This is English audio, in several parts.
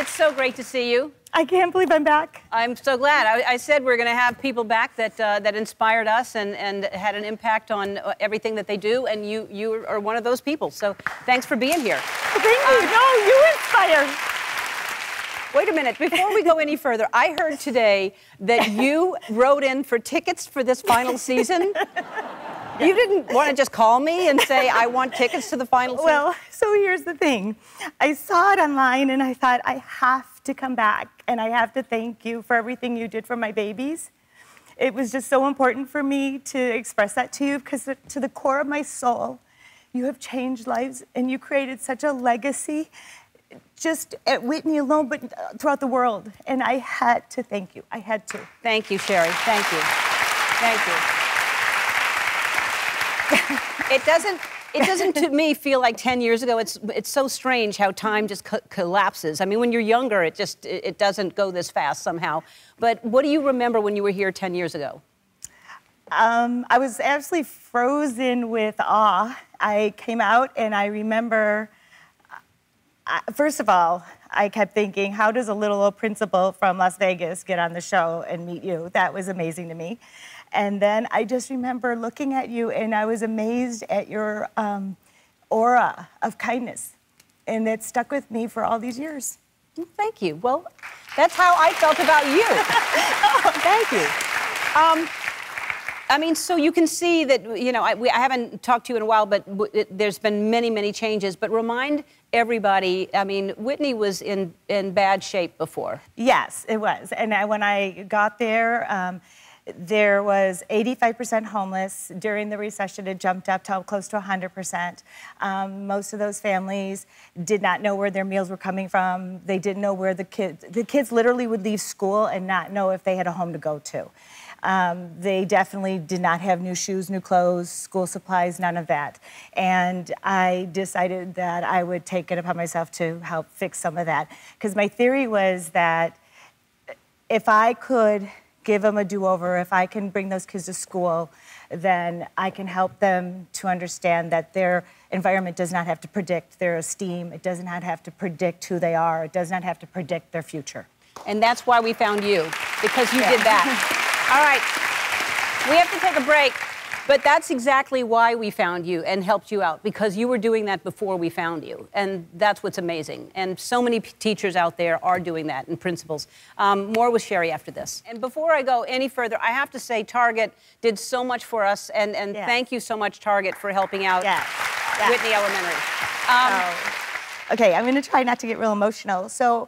It's so great to see you. I can't believe I'm back. I'm so glad. I said we're going to have people back that inspired us and had an impact on everything that they do, and you are one of those people. So thanks for being here. Thank you. No, you inspire. Wait a minute. Before we go any further, I heard today that you wrote in for tickets for this final season. You didn't want to just call me and say, I want tickets to the final season? Well, so here's the thing. I saw it online and I thought, I have to come back and I have to thank you for everything you did for my babies. It was just so important for me to express that to you because to the core of my soul, you have changed lives and you created such a legacy, just at Whitney alone, but throughout the world. And I had to thank you. I had to. Thank you, Sherrie. Thank you. Thank you. It doesn't to me feel like 10 years ago. It's so strange how time just collapses. I mean, when you're younger, it doesn't go this fast somehow. But what do you remember when you were here 10 years ago? I was absolutely frozen with awe. I came out and I remember, first of all, I kept thinking, how does a little old principal from Las Vegas get on the show and meet you? That was amazing to me. And then I just remember looking at you and I was amazed at your aura of kindness. And it stuck with me for all these years. Thank you. Well, that's how I felt about you. Oh, thank you. I mean, so you can see that, you know, I haven't talked to you in a while, but there's been many, many changes. But remind everybody, I mean, Whitney was in bad shape before. Yes, it was. And when I got there, there was 85% homeless. During the recession, it jumped up to close to 100%. Most of those families did not know where their meals were coming from. They didn't know where the kids literally would leave school and not know if they had a home to go to. They definitely did not have new shoes, new clothes, school supplies, none of that. And I decided that I would take it upon myself to help fix some of that. Because my theory was that if I could give them a do-over, if I can bring those kids to school, then I can help them to understand that their environment does not have to predict their esteem. It does not have to predict who they are. It does not have to predict their future. And that's why we found you, because you did that. All right, we have to take a break, but that's exactly why we found you and helped you out, because you were doing that before we found you, and that's what's amazing. And so many teachers out there are doing that, and principals. More with Sherrie after this. And before I go any further, I have to say Target did so much for us, and yes. Thank you so much, Target, for helping out Whitney Elementary. Okay, I'm going to try not to get real emotional. So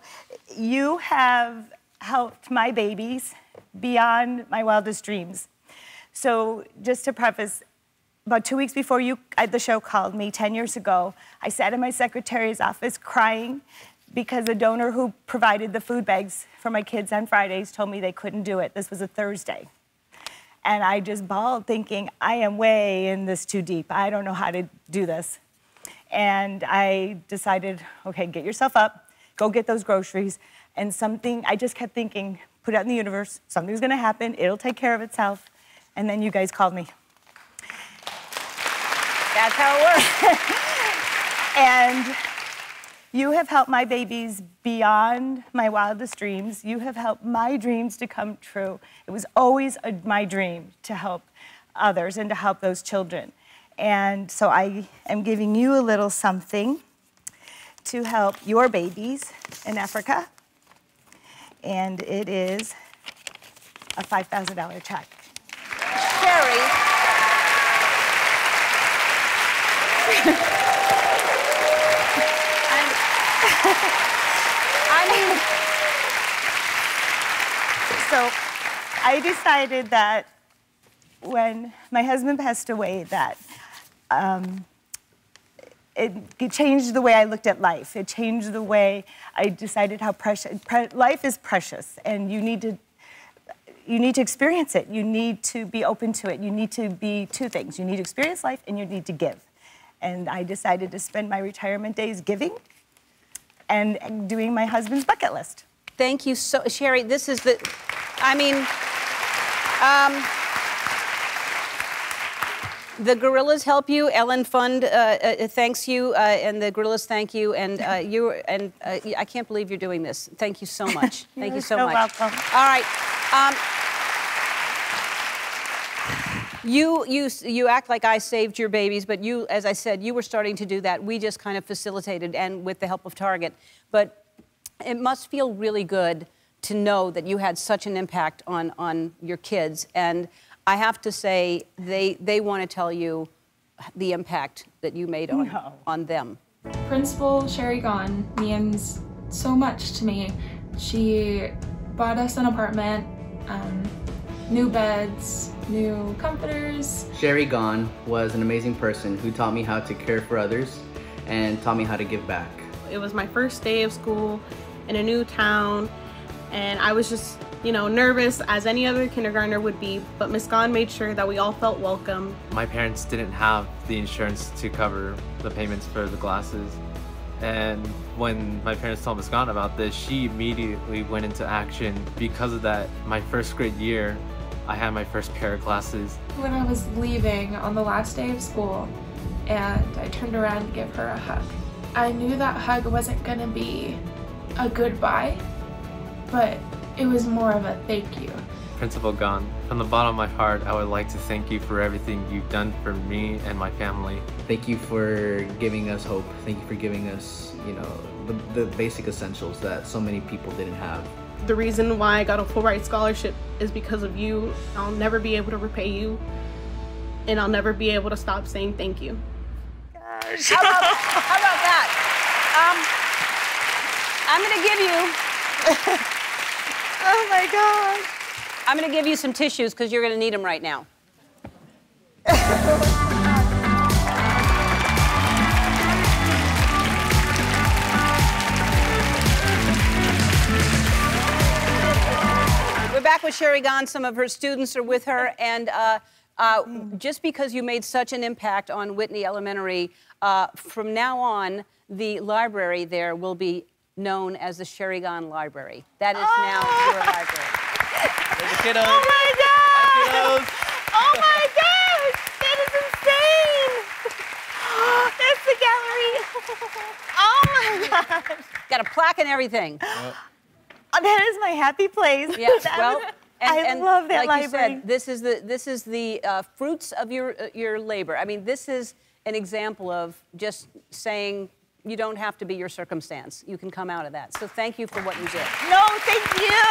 you have helped my babies beyond my wildest dreams. So just to preface, about 2 weeks before the show called me 10 years ago, I sat in my secretary's office crying because the donor who provided the food bags for my kids on Fridays told me they couldn't do it. This was a Thursday. And I just bawled thinking, I am way in this too deep. I don't know how to do this. And I decided, okay, get yourself up, go get those groceries. And I just kept thinking, put it out in the universe, something's gonna happen, it'll take care of itself. And then you guys called me. That's how it works. And you have helped my babies beyond my wildest dreams. You have helped my dreams to come true. It was always my dream to help others and to help those children. And so I am giving you a little something to help your babies in Africa. And it is a $5,000 check. Sherrie. I mean, so I decided that when my husband passed away, that it changed the way I looked at life. It changed the way I decided how precious life is precious, and you need to experience it. You need to be open to it. You need to be two things. You need to experience life, and you need to give. And I decided to spend my retirement days giving and doing my husband's bucket list. Thank you so, Sherrie. This is the, I mean, The Gorillas help you. Ellen Fund thanks you, and the Gorillas thank you. And I can't believe you're doing this. Thank you so much. Thank you so much. You're welcome. All right. You act like I saved your babies, but you, as I said, you were starting to do that. We just kind of facilitated, and with the help of Target. But it must feel really good to know that you had such an impact on your kids. And I have to say, they want to tell you the impact that you made on them. Principal Sherrie Gahn means so much to me. She bought us an apartment, new beds, new comforters. Sherrie Gahn was an amazing person who taught me how to care for others and taught me how to give back. It was my first day of school in a new town, and I was just, you know, nervous as any other kindergartner would be, but Miss Gahn made sure that we all felt welcome. My parents didn't have the insurance to cover the payments for the glasses, and when my parents told Miss Gahn about this, she immediately went into action. Because of that, my first grade year, I had my first pair of glasses. When I was leaving on the last day of school, and I turned around to give her a hug, I knew that hug wasn't gonna be a goodbye, but it was more of a thank you. Principal Gahn, from the bottom of my heart, I would like to thank you for everything you've done for me and my family. Thank you for giving us hope. Thank you for giving us, you know, the basic essentials that so many people didn't have. The reason why I got a full ride scholarship is because of you. I'll never be able to repay you, and I'll never be able to stop saying thank you. How about that? I'm going to give you... Oh my God. I'm going to give you some tissues because you're going to need them right now. We're back with Sherrie Gahn. Some of her students are with her, and just because you made such an impact on Whitney Elementary, from now on, the library there will be known as the Sherrie Gahn Library. That is now your library. Oh my God! Oh my gosh! That is insane! That's the gallery. Oh my gosh! Got a plaque and everything. Oh, that is my happy place. Yeah. Well, I love that like library. you said, this is the fruits of your labor. I mean, this is an example of just saying you don't have to be your circumstance. You can come out of that. So thank you for what you did. No, thank you.